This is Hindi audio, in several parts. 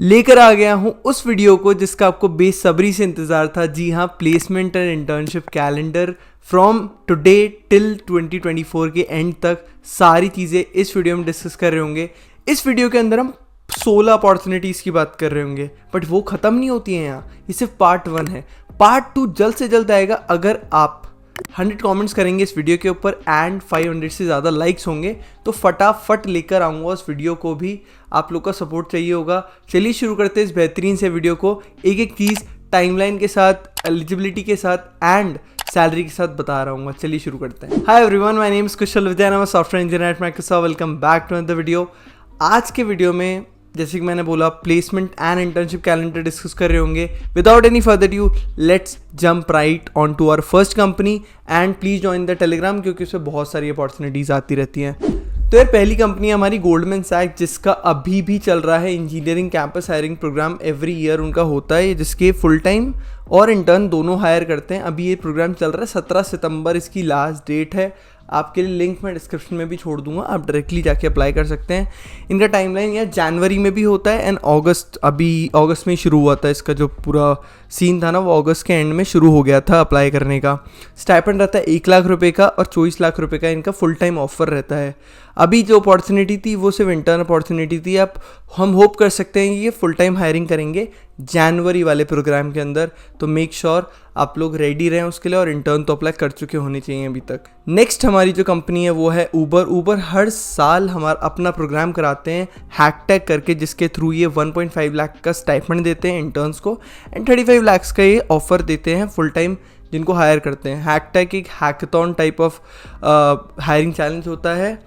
लेकर आ गया हूँ उस वीडियो को जिसका आपको बेसब्री से इंतज़ार था। जी हाँ, placement and internship calendar from today till 2024 के एंड तक सारी चीज़ें इस वीडियो में डिस्कस कर रहे होंगे। इस वीडियो के अंदर हम 16 अपॉर्चुनिटीज़ की बात कर रहे होंगे, बट वो ख़त्म नहीं होती हैं यहाँ। ये सिर्फ पार्ट 1 है। पार्ट 2 जल्द से जल्द आएगा। अगर आप 100 कमेंट्स करेंगे इस वीडियो के ऊपर एंड 500 से ज़्यादा लाइक्स होंगे तो फटाफट लेकर आऊँगा उस वीडियो को भी। आप लोग का सपोर्ट चाहिए होगा। चलिए शुरू करते हैं इस बेहतरीन से वीडियो को। एक एक चीज़ टाइमलाइन के साथ, एलिजिबिलिटी के साथ एंड सैलरी के साथ बता रहा हूँ। चलिए शुरू करते हैं। Hi everyone, my name is Kushal Vidya, मैं software engineer at Microsoft. Welcome back to another video. आज के वीडियो में जैसे कि मैंने बोला, placement and internship calendar discuss कर रहे होंगे। Without any further due let's jump right on to our first company and please join the Telegram, क्योंकि उसमें बहुत सारी अपॉर्चुनिटीज़ आती रहती हैं। तो यार, पहली कंपनी है हमारी गोल्डमैन सैक्स, जिसका अभी भी चल रहा है engineering campus hiring program. Every year उनका होता है, जिसके फुल टाइम और इंटर्न दोनों हायर करते हैं। अभी ये प्रोग्राम चल रहा है, 17 सितंबर इसकी लास्ट डेट है। आपके लिए लिंक मैं डिस्क्रिप्शन में भी छोड़ दूंगा, आप डायरेक्टली जाके अप्लाई कर सकते हैं। इनका टाइमलाइन यार जनवरी में भी होता है एंड अगस्त, अभी अगस्त में शुरू हुआ था। इसका जो पूरा सीन था ना, वो अगस्त के एंड में शुरू हो गया था अप्लाई करने का। स्टाइपेंड रहता है 1 लाख रुपये का और 24 लाख रुपये का इनका फुल टाइम ऑफर रहता है। अभी जो अपॉर्चुनिटी थी वो सिर्फ इंटर्न अपॉर्चुनिटी थी। हम होप कर सकते हैं कि ये फुल टाइम हायरिंग करेंगे जनवरी वाले प्रोग्राम के अंदर। तो मेक श्योर आप लोग रेडी रहें उसके लिए, और इंटर्न तो अप्लाई कर चुके होने चाहिए अभी तक। नेक्स्ट हमारी जो कंपनी है वो है ऊबर। ऊबर हर साल हमारा अपना प्रोग्राम कराते हैं हैकटैग करके, जिसके थ्रू ये 1.5 लाख का स्टाइपेंड देते हैं इंटर्न्स को एंड 35 लाख का ये ऑफर देते हैं फुल टाइम जिनको हायर करते हैं। हैकटैग एक hackathon type of hiring challenge होता है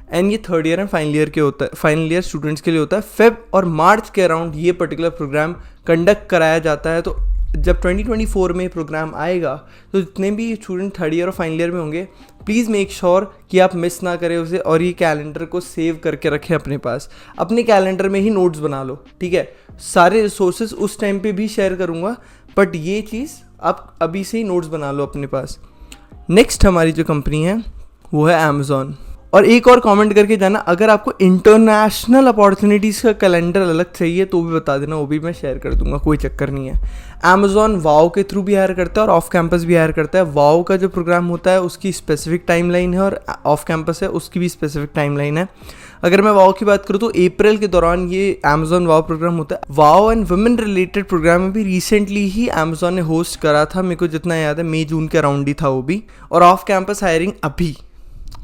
एंड ये 3rd year and final year के होता है, फाइनल ईयर स्टूडेंट्स के लिए होता है। फेब और मार्च के अराउंड ये पर्टिकुलर प्रोग्राम कंडक्ट कराया जाता है। तो जब 2024 में प्रोग्राम आएगा तो जितने भी स्टूडेंट 3rd ईयर और फाइनल ईयर में होंगे, प्लीज़ मेक श्योर कि आप मिस ना करें उसे, और ये कैलेंडर को सेव करके रखें अपने पास। अपने कैलेंडर में ही नोट्स बना लो, ठीक है। सारे रिसोर्सेज उस टाइम पे भी शेयर करूँगा, बट ये चीज़ आप अभी से ही नोट्स बना लो अपने पास। नेक्स्ट हमारी जो कंपनी है वो है अमेज़ॉन। और एक और कमेंट करके जाना, अगर आपको इंटरनेशनल अपॉर्चुनिटीज़ का कैलेंडर अलग चाहिए तो भी बता देना, वो भी मैं शेयर कर दूंगा, कोई चक्कर नहीं है। अमेज़ॉन वाओ के थ्रू भी हायर करता है और ऑफ कैंपस भी हायर करता है। वाओ का जो प्रोग्राम होता है उसकी स्पेसिफिक टाइमलाइन है, और ऑफ कैंपस है उसकी भी स्पेसिफिक टाइमलाइन है। अगर मैं वाओ की बात करूँ तो अप्रैल के दौरान ये अमेज़ॉन वाओ प्रोग्राम होता है। Wow and women related program में भी रिसेंटली ही अमेज़ॉन ने होस्ट करा था, मेरे को जितना याद है मई जून के अराउंड ही था वो भी। और ऑफ कैंपस हायरिंग अभी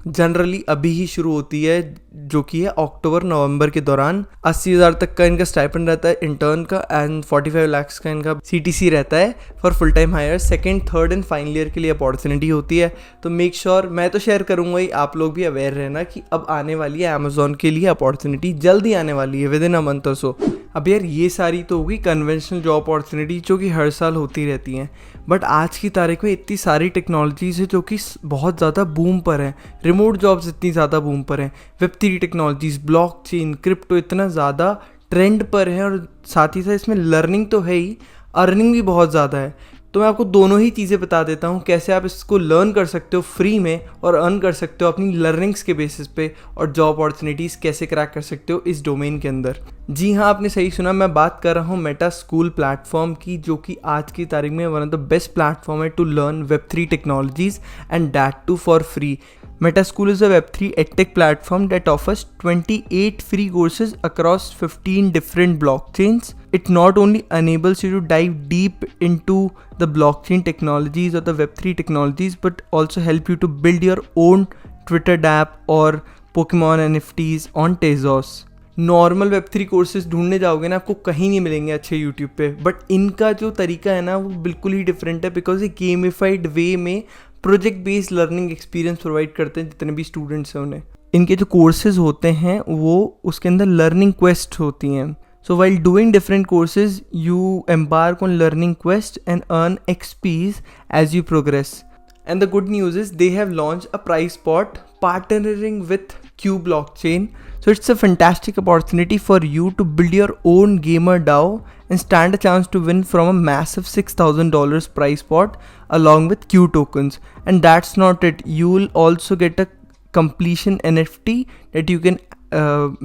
जनरली अभी ही शुरू होती है, जो कि है अक्टूबर नवंबर के दौरान। 80,000 तक का इनका स्टाइपेंड रहता है इंटर्न का एंड 45 लाख का इनका CTC रहता है for full time hire. 2nd, 3rd and final year के लिए अपॉर्चुनिटी होती है। तो मेक श्योर, मैं तो शेयर करूंगा ही, आप लोग भी अवेयर रहना कि अब आने वाली है अमेज़ॉन के लिए अपॉर्चुनिटी, जल्दी आने वाली है, विद इन अ मंथ और सो। अब यार ये सारी तो होगी कन्वेंशनल जॉब अपॉर्चुनिटी जो कि हर साल होती रहती हैं, बट आज की तारीख में इतनी सारी टेक्नोलॉजीज़ है जो कि बहुत ज़्यादा बूम पर हैं। रिमोट जॉब्स इतनी ज़्यादा बूम पर हैं, Web3 टेक्नोलॉजीज़, ब्लॉकचेन, क्रिप्टो इतना ज़्यादा ट्रेंड पर है, और साथ ही साथ इसमें लर्निंग तो है ही, अर्निंग भी बहुत ज़्यादा है। तो मैं आपको दोनों ही चीज़ें बता देता हूँ, कैसे आप इसको लर्न कर सकते हो फ्री में और अर्न कर सकते हो अपनी लर्निंग्स के बेसिस पे, और जॉब अपॉर्चुनिटीज़ कैसे क्रैक कर सकते हो इस डोमेन के अंदर। जी हाँ, आपने सही सुना, मैं बात कर रहा हूँ मेटा स्कूल प्लेटफॉर्म की, जो कि आज की तारीख में one of the best platform है to learn Web3 technologies and that too for free. Meta School is a Web3 edtech platform that offers 28 free courses across 15 different blockchains. It not only enables you to dive deep into the blockchain technologies or the Web3 technologies, but also help you to build your own Twitter dApp or Pokemon NFTs on Tezos. Normal Web3 courses ढूंढने जाओगे ना, आपको कहीं नहीं मिलेंगे अच्छे यूट्यूब पे, बट इनका जो तरीका है ना वो बिल्कुल ही डिफरेंट है, बिकॉज ये गेमिफाइड वे में project based learning experience provide करते हैं जितने भी स्टूडेंट्स हैं उन्हें। इनके जो कोर्सेज होते हैं वो उसके अंदर लर्निंग क्वेस्ट होती हैं। So while doing different courses you embark on learning quest and earn XPs as you progress. And the good news is they have launched a prize pot partnering with Q Blockchain. So it's a fantastic opportunity for you to build your own gamer DAO and stand a chance to win from a massive $6,000 prize pot along with Q tokens. And that's not it. You will also get a completion NFT that you can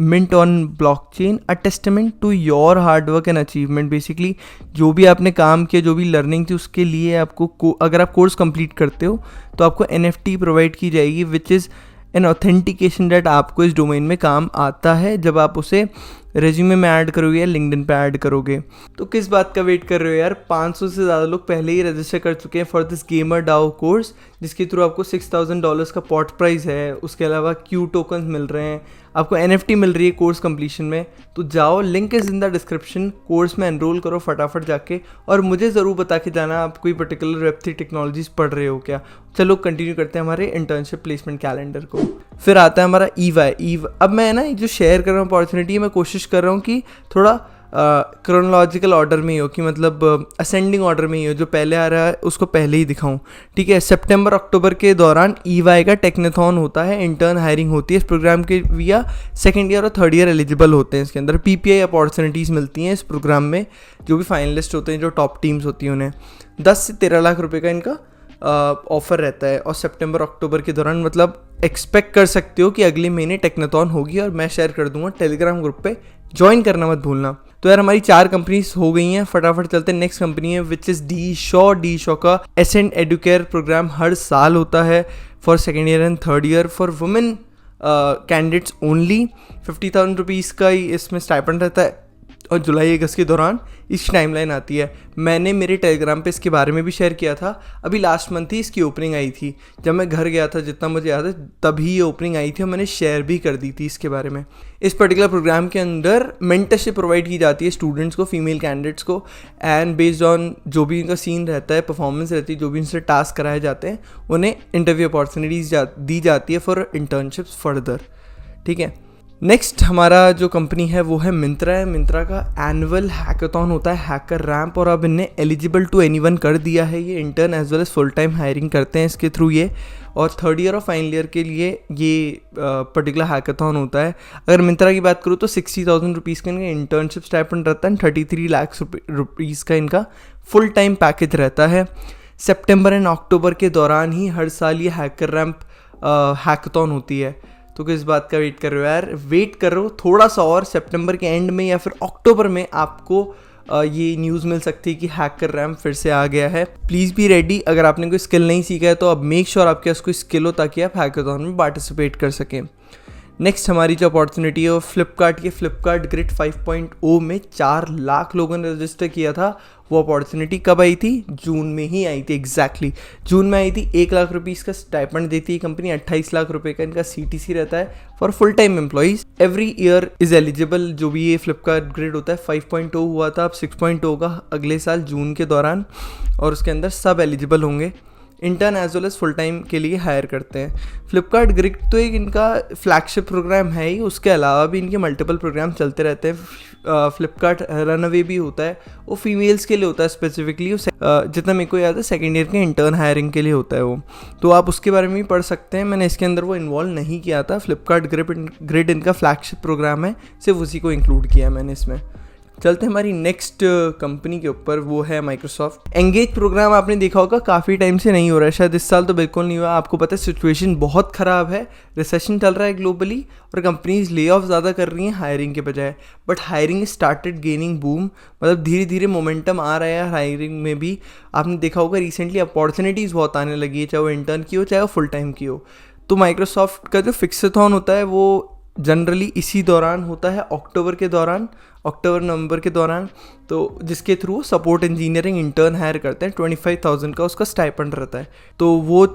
mint on blockchain, a testament to your hard work and achievement. Basically जो भी आपने काम किया, जो भी लर्निंग थी, उसके लिए आपको अगर आप कोर्स कंप्लीट करते हो तो आपको NFT प्रोवाइड की जाएगी, which is an authentication that आपको इस डोमेन में काम आता है जब आप उसे रेज्यूमे में ऐड करोगे या लिंक्डइन पे ऐड करोगे। तो किस बात का वेट कर रहे हो यार? 500 से ज़्यादा लोग पहले ही रजिस्टर कर चुके हैं for this gamer DAO course, जिसके थ्रू आपको $6000 का पॉट प्राइस है। उसके अलावा क्यू टोकन मिल रहे हैं, आपको NFT मिल रही है कोर्स कंप्लीशन में। तो जाओ, link is in the description, course में एनरोल करो फटाफट जाके, और मुझे ज़रूर बता के जाना आप कोई पर्टिकुलर Web3 टेक्नोलॉजीज़ पढ़ रहे हो क्या। चलो कंटिन्यू करते हैं हमारे इंटर्नशिप प्लेसमेंट कैलेंडर को। फिर आता है हमारा EY। अब मैं ना जो शेयर कर रहा हूँ अपॉर्चुनिटी, मैं कोशिश कर रहा हूँ कि थोड़ा क्रोनोलॉजिकल ऑर्डर में ही हो, कि मतलब असेंडिंग ऑर्डर में ही हो, जो पहले आ रहा है उसको पहले ही दिखाऊं। ठीक है, सितंबर अक्टूबर के दौरान EY का टेक्नेथॉन होता है, इंटर्न हायरिंग होती है इस प्रोग्राम के विया सेकेंड ईयर और थर्ड ईयर एलिजिबल होते हैं। इसके अंदर PPI अपॉर्चुनिटीज़ मिलती हैं इस प्रोग्राम में। जो भी फाइनलिस्ट होते हैं, जो टॉप टीम्स होती हैं, उन्हें 10 से 13 लाख रुपए का इनका ऑफर रहता है। और सितंबर अक्टूबर के दौरान मतलब एक्सपेक्ट कर सकते हो कि अगले महीने टेक्नेथॉन होगी, और मैं शेयर कर दूंगा टेलीग्राम ग्रुप पे, ज्वाइन करना मत भूलना। तो यार हमारी 4 कंपनीज हो गई हैं, फटाफट चलते हैं। नेक्स्ट कंपनी है विच इज़ डी शॉ का एसेंट एडुकेयर प्रोग्राम हर साल होता है for second year and third year for women candidates only. 50,000 rupees का ही इसमें स्टाइपेंड रहता है, और जुलाई अगस्त के दौरान इस टाइमलाइन आती है। मैंने मेरे टेलीग्राम पे इसके बारे में भी शेयर किया था। अभी लास्ट मंथ ही इसकी ओपनिंग आई थी, जब मैं घर गया था, जितना मुझे याद है तभी ये ओपनिंग आई थी, और मैंने शेयर भी कर दी थी इसके बारे में। इस पर्टिकुलर प्रोग्राम के अंदर मेंटरशिप प्रोवाइड की जाती है स्टूडेंट्स को, फीमेल कैंडिडेट्स को, एंड बेस्ड ऑन जो भी इनका सीन रहता है, परफॉर्मेंस रहती है, जो भी इनसे टास्क कराए जाते हैं, उन्हें इंटरव्यू अपॉर्चुनिटीज़ दी जाती है फॉर इंटर्नशिप्स फर्दर। ठीक है, नेक्स्ट हमारा जो कंपनी है वो है मिंत्रा है। मिंत्रा का एनुअल हैकाथॉन होता है, हैकर रैम्प, और अब इन्हें एलिजिबल टू एनीवन कर दिया है। ये intern as well as full time hiring करते हैं इसके थ्रू ये, और थर्ड ईयर और फाइनल ईयर के लिए ये पर्टिकुलर हैकाथॉन होता है। अगर मिंत्रा की बात करूँ तो 60,000 रुपीज़ का इनका इंटर्नशिप स्टाइपेंड रहता है, 33 लाख रुपीज़ का इनका फुल टाइम पैकेज रहता है। सितंबर एंड अक्टूबर के दौरान ही हर साल ये हैकर रैम्प हैकाथॉन होती है। तो किस बात का वेट कर रहे हो यार? वेट करो थोड़ा सा और, सितंबर के एंड में या फिर अक्टूबर में आपको ये न्यूज़ मिल सकती है कि हैकर रैम्प फिर से आ गया है। Please be ready. अगर आपने कोई स्किल नहीं सीखा है तो अब मेक श्योर आपके पास कोई स्किल हो, ताकि आप हैकाथॉन में पार्टिसिपेट कर सकें। नेक्स्ट हमारी जो अपॉर्चुनिटी है वो फ्लिपकार्ट की। फ्लिपकार्ट ग्रिड 5.0 में 4 लाख लोगों ने रजिस्टर किया था। वो अपॉर्चुनिटी कब आई थी? जून में ही आई थी, एग्जैक्टली जून में आई थी। 1 लाख रुपीज़ का स्टाइपेंड देती है कंपनी, 28 लाख रुपए का इनका CTC रहता है for full time employees. Every year is eligible. जो भी ये फ्लिपकार्ट ग्रिड होता है 5.0 हुआ था, अब 6.0 होगा अगले साल जून के दौरान, और उसके अंदर सब एलिजिबल होंगे। Intern as well as full time के लिए हायर करते हैं। फ्लिपकार्ट ग्रिड तो एक इनका फ्लैगशिप प्रोग्राम है ही, उसके अलावा भी इनके मल्टीपल प्रोग्राम चलते रहते हैं। फ्लिपकार्ट रनअवे भी होता है, वो फीमेल्स के लिए होता है स्पेसिफिकली। जितना मेरे को याद है सेकेंड ईयर के इंटर्न हायरिंग के लिए होता है वो, तो आप उसके बारे में भी पढ़ सकते हैं। मैंने इसके अंदर वो इन्वॉल्व नहीं किया था। फ्लिपकार्ट ग्रिड इनका फ्लैगशिप प्रोग्राम है, सिर्फ उसी को इंक्लूड किया मैंने इसमें। चलते हैं हमारी नेक्स्ट कंपनी के ऊपर, वो है माइक्रोसॉफ्ट। एंगेज प्रोग्राम आपने देखा होगा काफ़ी टाइम से नहीं हो रहा है, शायद इस साल तो बिल्कुल नहीं हुआ। आपको पता है सिचुएशन बहुत ख़राब है, रिसेशन चल रहा है ग्लोबली, और कंपनीज ले ऑफ ज़्यादा कर रही हैं हायरिंग के बजाय। But hiring started gaining boom, मतलब धीरे धीरे मोमेंटम आ रहा है हायरिंग में भी। आपने देखा होगा रिसेंटली अपॉर्चुनिटीज़ बहुत आने लगी है, चाहे वो इंटर्न की हो चाहे वो फुल टाइम की हो। तो माइक्रोसॉफ्ट का जो फिक्सथॉन होता है वो जनरली इसी दौरान होता है, अक्टूबर नवंबर के दौरान। तो जिसके through support engineering intern hire करते हैं, 25,000 का उसका स्टाइपेंड रहता है। तो वो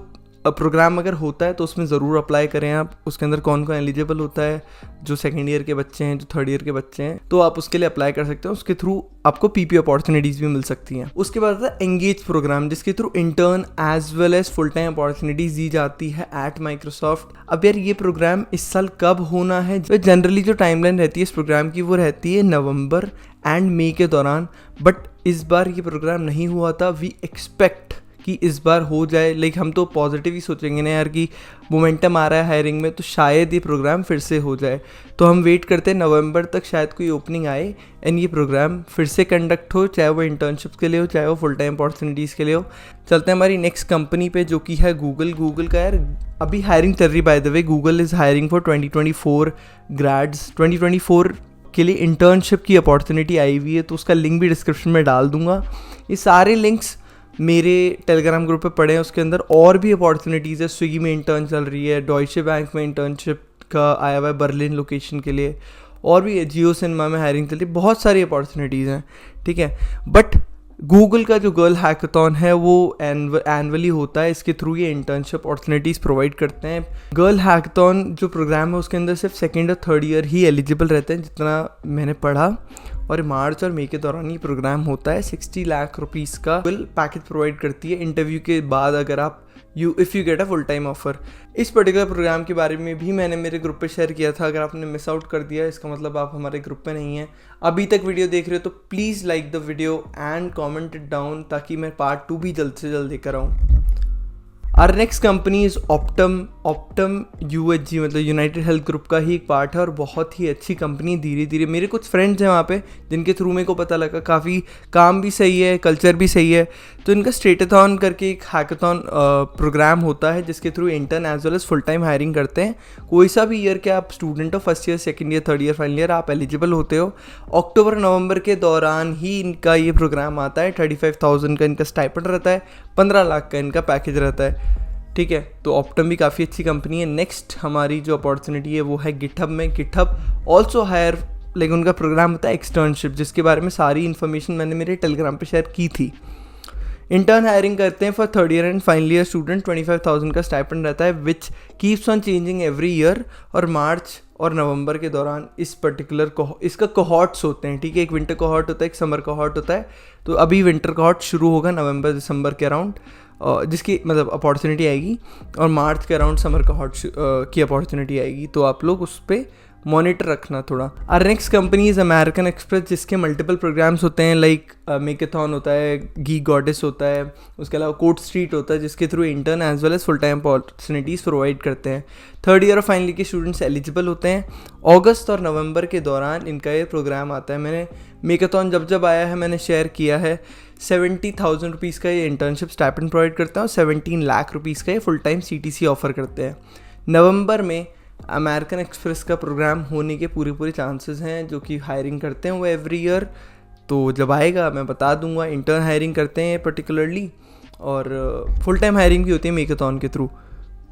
प्रोग्राम अगर होता है तो उसमें ज़रूर अप्लाई करें आप। उसके अंदर कौन कौन एलिजिबल होता है, जो सेकेंड ईयर के बच्चे हैं, जो थर्ड ईयर के बच्चे हैं, तो आप उसके लिए अप्लाई कर सकते हैं। उसके थ्रू आपको PP अपॉर्चुनिटीज़ भी मिल सकती हैं। उसके बाद आता है एंगेज प्रोग्राम, जिसके through intern as well as full time opportunities दी जाती है एट माइक्रोसॉफ्ट। अब यार ये प्रोग्राम इस साल कब होना है? जनरली जो टाइमलाइन रहती है इस प्रोग्राम की वो रहती है नवंबर एंड मई के दौरान, बट इस बार ये प्रोग्राम नहीं हुआ था। वी एक्सपेक्ट कि इस बार हो जाए। लाइक हम तो पॉजिटिव ही सोचेंगे ना यार कि मोमेंटम आ रहा है हायरिंग में, तो शायद ये प्रोग्राम फिर से हो जाए। तो हम वेट करते हैं नवंबर तक शायद कोई ओपनिंग आए एंड ये प्रोग्राम फिर से कंडक्ट हो, चाहे वो इंटर्नशिप्स के लिए हो, चाहे वो फुल टाइम अपॉर्चुनिटीज़ के लिए हो। चलते हैं हमारी नेक्स्ट कंपनी पे जो कि है गूगल का यार अभी हायरिंग चल रही। By the way Google is hiring for 2024 grades. 2024 के लिए इंटर्नशिप की अपॉर्चुनिटी आई हुई है, तो उसका लिंक भी डिस्क्रिप्शन में डाल दूंगा। ये सारे लिंक्स मेरे टेलीग्राम ग्रुप पे पड़े हैं, उसके अंदर और भी अपॉर्चुनिटीज़ है। स्विगी में इंटर्न चल रही है, डॉइचे बैंक में इंटर्नशिप का आया हुआ है बर्लिन लोकेशन के लिए, और भी जियो सिनेमा में हायरिंग चल रही है। बहुत सारी अपॉर्चुनिटीज़ हैं, ठीक है। बट गूगल का जो गर्ल हैकाथॉन है वो एनुअली होता है, इसके थ्रू ये इंटर्नशिप अपॉर्चुनिटीज़ प्रोवाइड करते हैं। गर्ल हैकाथॉन जो प्रोग्राम है उसके अंदर सिर्फ सेकेंड और थर्ड ईयर ही एलिजिबल रहते हैं, जितना मैंने पढ़ा। और मार्च और मई के दौरान ये प्रोग्राम होता है। 60 लाख रुपीज़ का गूगल पैकेज प्रोवाइड करती है इंटरव्यू के बाद, अगर आप if you get a full time offer. इस पर्टिकुलर प्रोग्राम के बारे में भी मैंने मेरे ग्रुप पे शेयर किया था। अगर आपने मिस आउट कर दिया इसका मतलब आप हमारे ग्रुप पे नहीं हैं, अभी तक वीडियो देख रहे हो, तो please like the video and comment it down, ताकि मैं पार्ट 2 भी जल्द से जल्द लेकर आऊँ। Our next company is Optum UHG, मतलब यूनाइटेड हेल्थ ग्रुप का ही एक पार्ट है, और बहुत ही अच्छी कंपनी। धीरे धीरे मेरे कुछ फ्रेंड्स हैं वहाँ पे जिनके थ्रू मेरे को पता लगा काफ़ी काम भी सही है, कल्चर भी सही है। तो इनका स्टेटाथॉन करके एक हैकाथॉन प्रोग्राम होता है, जिसके through intern as well as full time hiring करते हैं। कोई सा भी ईयर के आप स्टूडेंट हो, first year, second year, third year, final year, आप एलिजिबल होते हो। अक्टूबर नवंबर के दौरान ही इनका ये प्रोग्राम आता है। 35,000 का इनका स्टाइपेंड रहता है, 15 लाख का इनका पैकेज रहता है, ठीक है। तो ऑप्टम भी काफ़ी अच्छी कंपनी है। नेक्स्ट हमारी जो अपॉर्चुनिटी है वो है गिटहब में। गिटहब ऑल्सो हायर, लेकिन उनका प्रोग्राम होता है एक्सटर्नशिप, जिसके बारे में सारी इन्फॉर्मेशन मैंने मेरे टेलीग्राम पे शेयर की थी। इंटर्न हायरिंग करते हैं for third year and final year student. 25,000 का स्टाइपेंड रहता है, which keeps on changing every year. और मार्च और नवंबर के दौरान इस पर्टिकुलर इसका कोहॉर्ट्स होते हैं, ठीक है। एक विंटर कोहॉर्ट होता है, एक समर कोहॉर्ट होता है। तो अभी विंटर कोहॉर्ट शुरू होगा नवंबर दिसंबर के अराउंड, जिसकी मतलब अपॉर्चुनिटी आएगी, और मार्च के अराउंड समर कोहॉर्ट की अपॉर्चुनिटी आएगी। तो आप लोग उस पर मॉनिटर रखना थोड़ा। Our next company is American Express, जिसके मल्टीपल प्रोग्राम्स होते हैं। लाइक मेकेथॉन होता है, गीक गॉडेस होता है, उसके अलावा कोड स्ट्रीट होता है, जिसके through intern as well as full time opportunities provide करते हैं। थर्ड ईयर और फाइनल के स्टूडेंट्स एलिजिबल होते हैं। अगस्त और नवंबर के दौरान इनका ये प्रोग्राम आता है। मैंने मेकेथॉन जब आया है मैंने शेयर किया है। 70,000 रुपीज़ का ये इंटर्नशिप स्टाइपेंड प्रोवाइड करता है, और 17 लाख रुपीज़ का ये फुल टाइम CTC ऑफर करते हैं। नवंबर में अमेरिकन एक्सप्रेस का प्रोग्राम होने के पूरे चांसेस हैं, जो कि हायरिंग करते हैं वो एवरी ईयर। तो जब आएगा मैं बता दूंगा। इंटर्न हायरिंग करते हैं पर्टिकुलरली, और फुल टाइम हायरिंग भी होती है मेकेथॉन के थ्रू।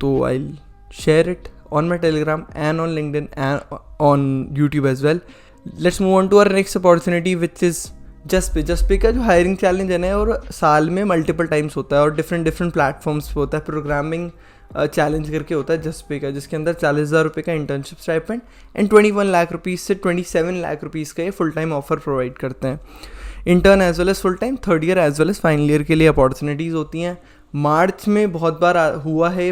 तो I will share it on my Telegram and on LinkedIn and on YouTube as well. Let's move on to our next opportunity, which is Juspay का जो हायरिंग चैलेंज है ना, और साल में मल्टीपल टाइम्स होता है और डिफरेंट प्लेटफॉर्म्स पे होता है। प्रोग्रामिंग चैलेंज करके होता है जस्ट पे का, जिसके अंदर 40,000 रुपये का internship stipend and 21 lakh rupees से 27 लाख रुपीज़ का ये फुल टाइम ऑफर प्रोवाइड करते हैं। Intern as well as full time, third year as well as final year के लिए अपॉर्चुनिटीज़ होती हैं। मार्च में बहुत बार हुआ है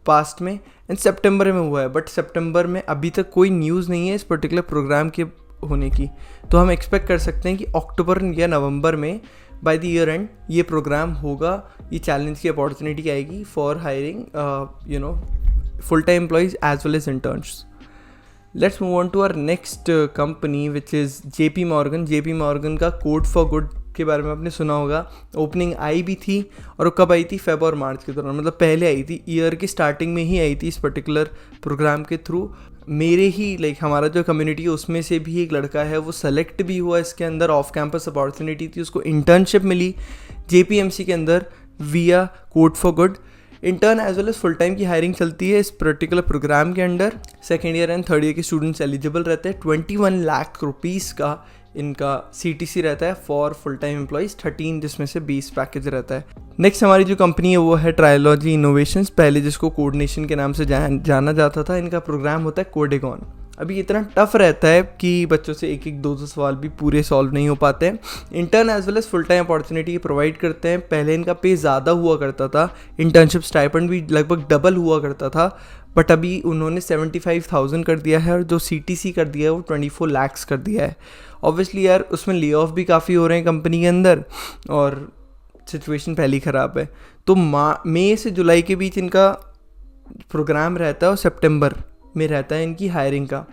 पास्ट में, एंड सितंबर में हुआ है, बट सितंबर में अभी तक कोई न्यूज़ नहीं है इस पर्टिकुलर प्रोग्राम के होने की। तो हम एक्सपेक्ट कर सकते हैं कि अक्टूबर या नवंबर में बाय द ईयर एंड ये प्रोग्राम होगा। ये चैलेंज की अपॉर्चुनिटी आएगी for hiring full time employees as well as interns. Let's move on to our next company, which is JP Morgan। JP Morgan का कोड फॉर गुड के बारे में आपने सुना होगा। ओपनिंग आई भी थी, और कब आई थी? फेब और मार्च के दौरान, मतलब पहले आई थी, ईयर की स्टार्टिंग में ही आई थी इस पर्टिकुलर प्रोग्राम के थ्रू। मेरे ही हमारा जो कम्युनिटी है उसमें से भी एक लड़का है, वो सेलेक्ट भी हुआ इसके अंदर। ऑफ कैंपस अपॉर्चुनिटी थी, उसको इंटर्नशिप मिली JPMC के अंदर via code for good. Intern as well as full time की हायरिंग चलती है इस पर्टिकुलर प्रोग्राम के under. Second year and third year के स्टूडेंट्स एलिजिबल रहते हैं। 21 लाख रुपीज़ का इनका CTC रहता है फॉर फुल टाइम एम्प्लॉयज़, 13 जिसमें से 20 पैकेज रहता है। नेक्स्ट हमारी जो कंपनी है वो है ट्रायोलॉजी इनोवेशंस, पहले जिसको कोडनेशन के नाम से जाना जाता था। इनका प्रोग्राम होता है कोडेगॉन। अभी इतना टफ रहता है कि बच्चों से एक दो सवाल भी पूरे सॉल्व नहीं हो पाते हैं। Intern as well as full time opportunity provide करते हैं। पहले इनका पे ज़्यादा हुआ करता था, इंटर्नशिप स्टाइपेंड भी लगभग डबल हुआ करता था, बट अभी उन्होंने 75,000 कर दिया है, और जो CTC कर दिया है वो 24 लाख्स कर दिया है। ऑब्वियसली यार उसमें ले ऑफ भी काफ़ी हो रहे हैं कंपनी के अंदर, और सिचुएशन पहले ही ख़राब है। तो मई से जुलाई के बीच इनका प्रोग्राम रहता है और सितंबर में रहता है इनकी हायरिंग का।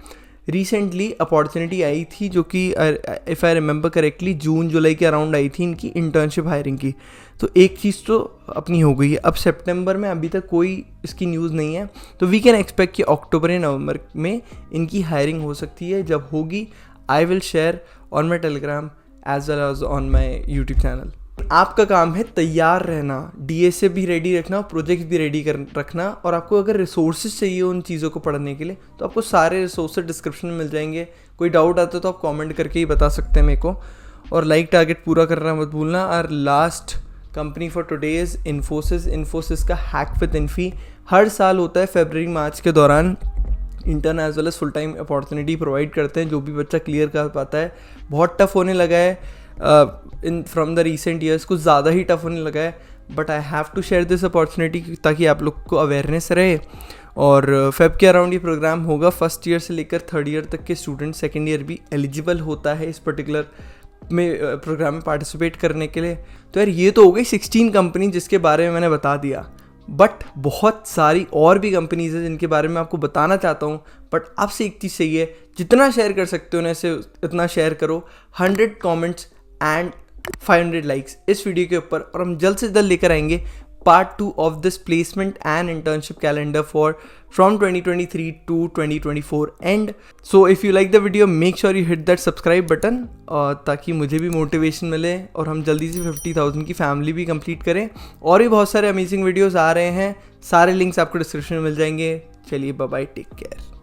रिसेंटली अपॉर्चुनिटी आई थी जो कि इफ़ आई रिमेंबर करेक्टली जून जुलाई के अराउंड आई थी इनकी इंटर्नशिप हायरिंग की। तो एक चीज़ तो अपनी हो गई है। अब सितंबर में अभी तक कोई इसकी न्यूज़ नहीं है, तो वी कैन एक्सपेक्ट कि अक्टूबर या नवंबर में इनकी हायरिंग हो सकती है। जब होगी I will share on my Telegram as well as on my YouTube channel. आपका काम है तैयार रहना, डीएसए भी रेडी रखना और प्रोजेक्ट भी रेडी रखना। और आपको अगर रिसोर्सेज चाहिए उन चीज़ों को पढ़ने के लिए तो आपको सारे रिसोर्सेज डिस्क्रिप्शन में मिल जाएंगे। कोई डाउट आता है तो आप कमेंट करके ही बता सकते हैं मेरे को। और लाइक टारगेट पूरा करना मत भूलना। और last company for today is Infosys. Infosys का हैक विद इन्फी हर साल होता है फरवरी मार्च के दौरान। Intern as well as full time opportunity provide करते हैं जो भी बच्चा क्लियर कर पाता है। बहुत टफ होने लगा है in from the recent years, कुछ ज़्यादा ही टफ होने लगा है, but I have to share this opportunity ताकि आप लोग को अवेयरनेस रहे। और फेब के अराउंड ये प्रोग्राम होगा। फर्स्ट ईयर से लेकर थर्ड ईयर तक के स्टूडेंट, सेकेंड ईयर भी एलिजिबल होता है इस पर्टिकुलर में प्रोग्राम में पार्टिसिपेट करने के लिए। तो यार ये तो हो गई 16 कंपनी जिसके बारे में मैंने बता दिया, बट बहुत सारी और भी कंपनीज हैं जिनके बारे में आपको बताना चाहता हूँ। बट आपसे एक चीज़ चाहिए, जितना शेयर कर सकते हो ना इसे इतना शेयर करो। 100 कमेंट्स एंड 500 लाइक्स इस वीडियो के ऊपर, और हम जल्द से जल्द लेकर आएंगे part 2 of this placement and internship calendar for from 2023 to 2024 and. So if you like the video make sure you hit that subscribe button, ताकि मुझे भी मोटिवेशन मिले और हम जल्दी से 50,000 की फैमिली भी कंप्लीट करें। और भी बहुत सारे अमेजिंग वीडियोज़ आ रहे हैं, सारे लिंक्स आपको डिस्क्रिप्शन में मिल जाएंगे। चलिए बाय बाय, टेक केयर।